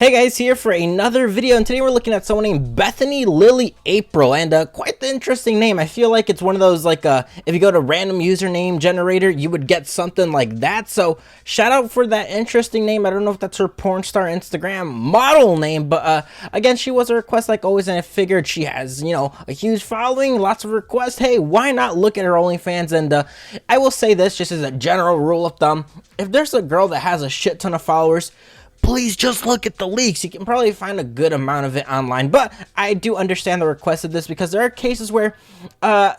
Hey guys, here for another video, and today we're looking at someone named Bethany Lily April, and quite the interesting name. I feel like it's one of those, like, if you go to random username generator, you would get something like that. So shout out for that interesting name. I don't know if that's her porn star Instagram model name, but again, she was a request like always, and I figured she has, you know, a huge following, lots of requests. Hey, why not look at her OnlyFans? And I will say this just as a general rule of thumb: if there's a girl that has a shit ton of followers, please just look at the leaks. You can probably find a good amount of it online, but I do understand the request of this because there are cases where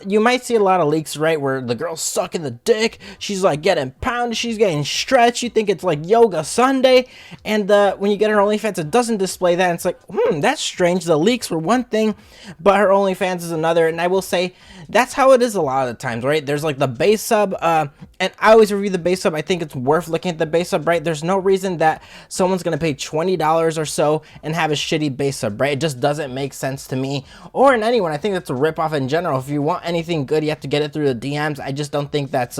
you might see a lot of leaks, right, where the girl's sucking the dick, she's like getting pounded, she's getting stretched, you think it's like yoga Sunday, and when you get her OnlyFans, it doesn't display that, and it's like, that's strange. The leaks were one thing, but her OnlyFans is another. And I will say that's how it is a lot of the times, right? There's like the base sub, and I always review the base sub. I think it's worth looking at the base sub, right? There's no reason that someone's gonna pay $20 or so and have a shitty base sub, right? It just doesn't make sense to me or in anyone. I think that's a ripoff in general. If you want anything good, you have to get it through the DMs. I just don't think that's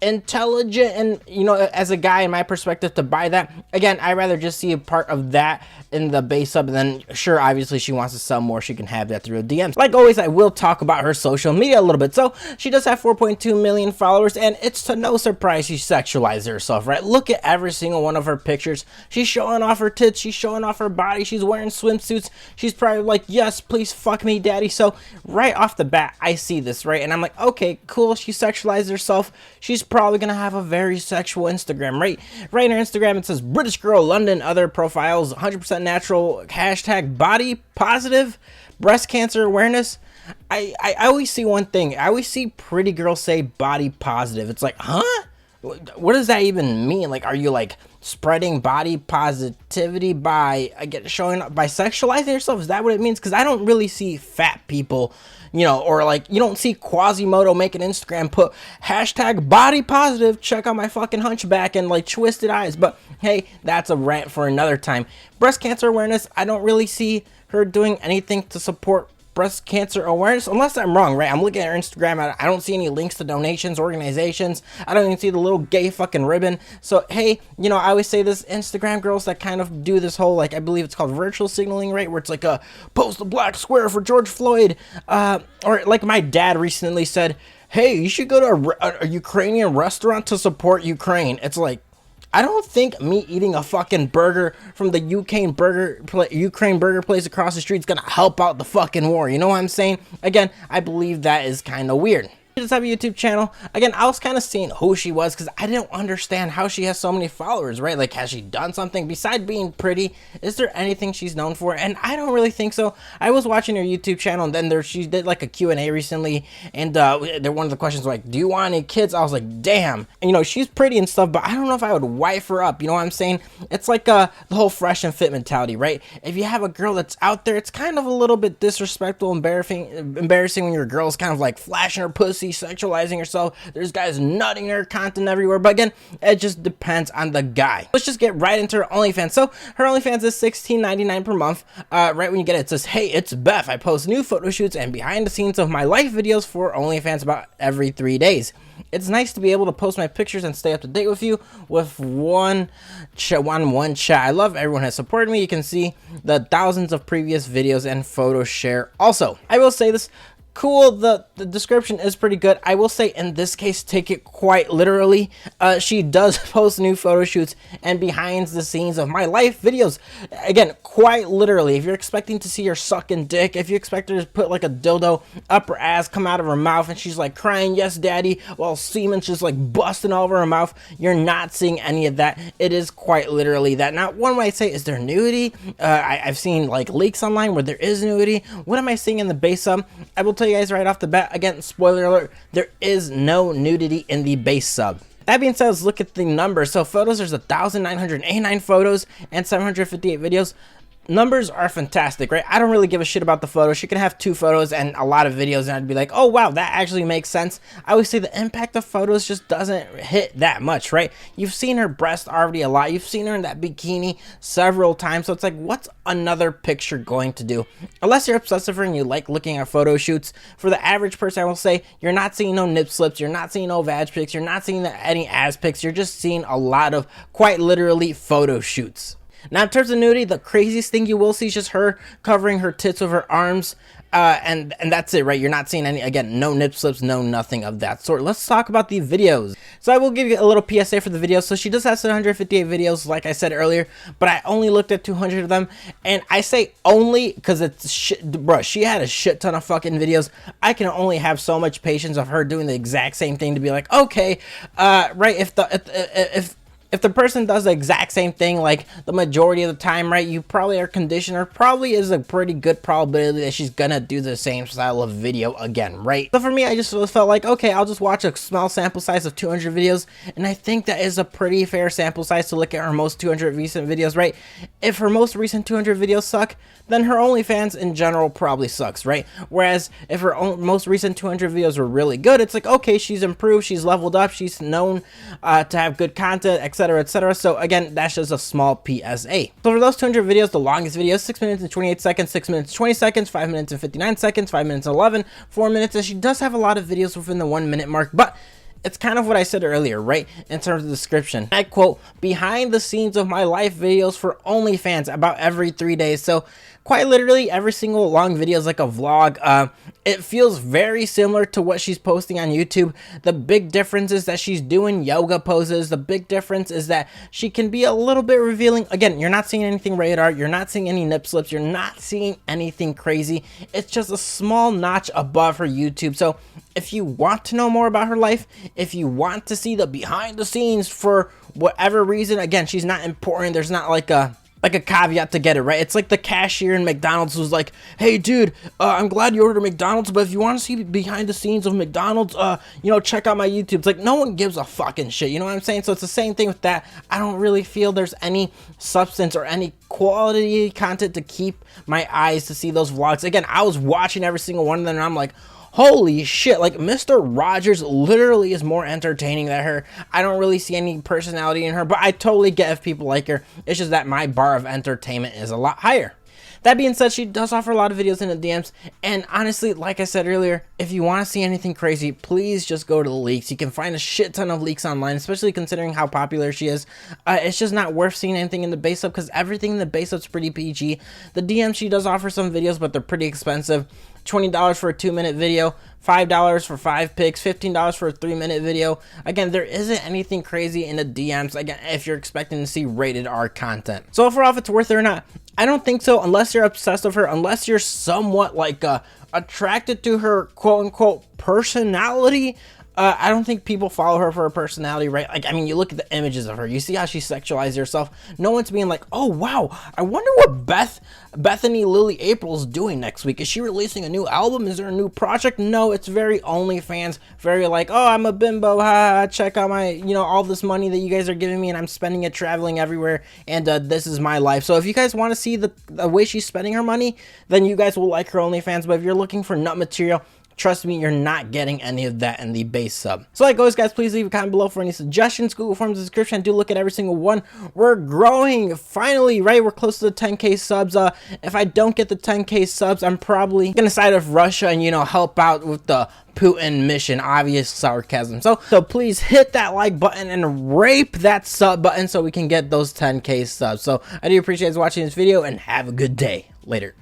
intelligent, and you know, as a guy, in my perspective, to buy that, again, I rather just see a part of that in the base sub, and then sure, obviously she wants to sell more, she can have that through the DMs. Like always, I will talk about her social media a little bit. So she does have 4.2 million followers, and it's to no surprise she sexualizes herself, right? Look at every single one of her pictures. She's showing off her tits, she's showing off her body, she's wearing swimsuits, she's probably like, yes, please fuck me, daddy. So right off the bat, I see this, right, and I'm like, okay, cool, she sexualized herself, she's probably gonna have a very sexual Instagram, right? Right in her Instagram, it says British girl, London, other profiles, 100% natural, hashtag body positive, breast cancer awareness. I always see one thing. I always see pretty girls say body positive. It's like, huh? What does that even mean? Like, are you like spreading body positivity by showing up, by sexualizing yourself? Is that what it means? Because I don't really see fat people, you know, or like you don't see Quasimodo make an Instagram, put hashtag body positive, check out my fucking hunchback and like twisted eyes. But hey, that's a rant for another time. Breast cancer awareness, I don't really see her doing anything to support breast cancer awareness, unless I'm wrong, right? I'm looking at her Instagram, I don't see any links to donations, organizations, I don't even see the little gay fucking ribbon. So hey, you know, I always say this, Instagram girls that kind of do this whole, like, I believe it's called virtual signaling, right, where it's like a post a black square for George Floyd, or like my dad recently said, hey, you should go to a Ukrainian restaurant to support Ukraine. It's like, I don't think me eating a fucking burger from the Ukraine burger place across the street is gonna help out the fucking war. You know what I'm saying? Again, I believe that is kind of weird. She does have a YouTube channel. Again, I was kind of seeing who she was because I didn't understand how she has so many followers, right? Like, has she done something besides being pretty? Is there anything she's known for? And I don't really think so. I was watching her YouTube channel, and then she did like a Q&A recently, and one of the questions was like, do you want any kids? I was like, damn. And, you know, she's pretty and stuff, but I don't know if I would wife her up. You know what I'm saying? It's like the whole fresh and fit mentality, right? If you have a girl that's out there, it's kind of a little bit disrespectful, embarrassing when your girl's kind of like flashing her pussy, sexualizing herself. There's guys nutting her content everywhere, but again, it just depends on the guy. Let's just get right into her OnlyFans. So her OnlyFans is $16.99 per month. Right when you get it, it says, hey, it's Beth. I post new photo shoots and behind the scenes of my life videos for OnlyFans about every 3 days. It's nice to be able to post my pictures and stay up to date with you with one chat. I love everyone has supported me. You can see the thousands of previous videos and photo share. Also, I will say this, cool, the description is pretty good. I will say in this case, take it quite literally. She does post new photo shoots and behind the scenes of my life videos. Again, quite literally. If you're expecting to see her sucking dick, if you expect her to put like a dildo up her ass, come out of her mouth, and she's like crying, yes daddy, while semen's just like busting all over her mouth, you're not seeing any of that. It is quite literally that. Now, one might say, is there nudity? I've seen like leaks online where there is nudity. What am I seeing in the base sub? I will tell you guys right off the bat, again, spoiler alert, there is no nudity in the base sub. That being said, let's look at the numbers. So photos, there's 1,989 photos and 758 videos. Numbers are fantastic, right? I don't really give a shit about the photos. She can have 2 photos and a lot of videos, and I'd be like, oh wow, that actually makes sense. I always say the impact of photos just doesn't hit that much, right? You've seen her breast already a lot. You've seen her in that bikini several times. So it's like, what's another picture going to do? Unless you're obsessive and you like looking at photo shoots, for the average person, I will say, you're not seeing no nip slips. You're not seeing no vag pics. You're not seeing any ass pics. You're just seeing a lot of, quite literally, photo shoots. Now, in terms of nudity, the craziest thing you will see is just her covering her tits with her arms. And that's it, right? You're not seeing any, again, no nip slips, no nothing of that sort. Let's talk about the videos. So I will give you a little PSA for the videos. So she does have 758 videos, like I said earlier, but I only looked at 200 of them. And I say only because it's shit, bro, she had a shit ton of fucking videos. I can only have so much patience of her doing the exact same thing to be like, okay, right, if the person does the exact same thing like the majority of the time, right, you probably are conditioned, or probably is a pretty good probability that she's gonna do the same style of video again, right? So for me, I just felt like, okay, I'll just watch a small sample size of 200 videos, and I think that is a pretty fair sample size to look at her most 200 recent videos, right? If her most recent 200 videos suck, then her OnlyFans in general probably sucks, right? Whereas if her most recent 200 videos were really good, it's like, okay, she's improved, she's leveled up, she's known to have good content, etc, etc. So again, that's just a small PSA. So for those 200 videos, the longest video is 6 minutes and 28 seconds, 6 minutes and 20 seconds, 5 minutes and 59 seconds, 5 minutes and 11, 4 minutes, and she does have a lot of videos within the 1 minute mark, but it's kind of what I said earlier, right? In terms of the description, I quote, behind the scenes of my life videos for OnlyFans about every 3 days. So quite literally every single long video is like a vlog. It feels very similar to what she's posting on YouTube. The big difference is that she's doing yoga poses. The big difference is that she can be a little bit revealing. Again, you're not seeing anything rated R. You're not seeing any nip slips. You're not seeing anything crazy. It's just a small notch above her YouTube. So if you want to know more about her life, if you want to see the behind the scenes for whatever reason, again, she's not important. There's not like a caveat to get it, right? It's like the cashier in McDonald's who's like, hey dude, I'm glad you ordered McDonald's, but if you want to see behind the scenes of McDonald's, you know, check out my YouTube. It's like, no one gives a fucking shit, you know what I'm saying? So it's the same thing with that. I don't really feel there's any substance or any quality content to keep my eyes to see those vlogs. Again, I was watching every single one of them and I'm like, holy shit, like Mr. Rogers literally is more entertaining than her. I don't really see any personality in her, but I totally get if people like her. It's just that my bar of entertainment is a lot higher. That being said, she does offer a lot of videos in the DMs, and honestly, like I said earlier, if you want to see anything crazy, please just go to the leaks. You can find a shit ton of leaks online, especially considering how popular she is. It's just not worth seeing anything in the base up because everything in the base up is pretty PG. The DM, she does offer some videos, but they're pretty expensive. $20 for a 2-minute video, $5 for 5 pics, $15 for a 3-minute video. Again, there isn't anything crazy in the DMs, again, if you're expecting to see rated R content. So overall, if it's worth it or not, I don't think so, unless you're obsessed with her, unless you're somewhat like attracted to her quote-unquote personality. I don't think people follow her for her personality, right? Like, I mean, you look at the images of her, you see how she sexualizes herself. No one's being like, oh, wow, I wonder what Bethany Lily April's doing next week. Is she releasing a new album? Is there a new project? No, it's very OnlyFans, very like, oh, I'm a bimbo, ha, check out my, you know, all this money that you guys are giving me and I'm spending it traveling everywhere, and this is my life. So if you guys want to see the way she's spending her money, then you guys will like her OnlyFans, but if you're looking for nut material, trust me, you're not getting any of that in the base sub. So like always, guys, please leave a comment below for any suggestions. Google Forms in the description. Do look at every single one. We're growing, finally, right? We're close to the 10K subs. If I don't get the 10K subs, I'm probably gonna side with Russia and, you know, help out with the Putin mission. Obvious sarcasm. So please hit that like button and rape that sub button so we can get those 10K subs. So I do appreciate you watching this video and have a good day. Later.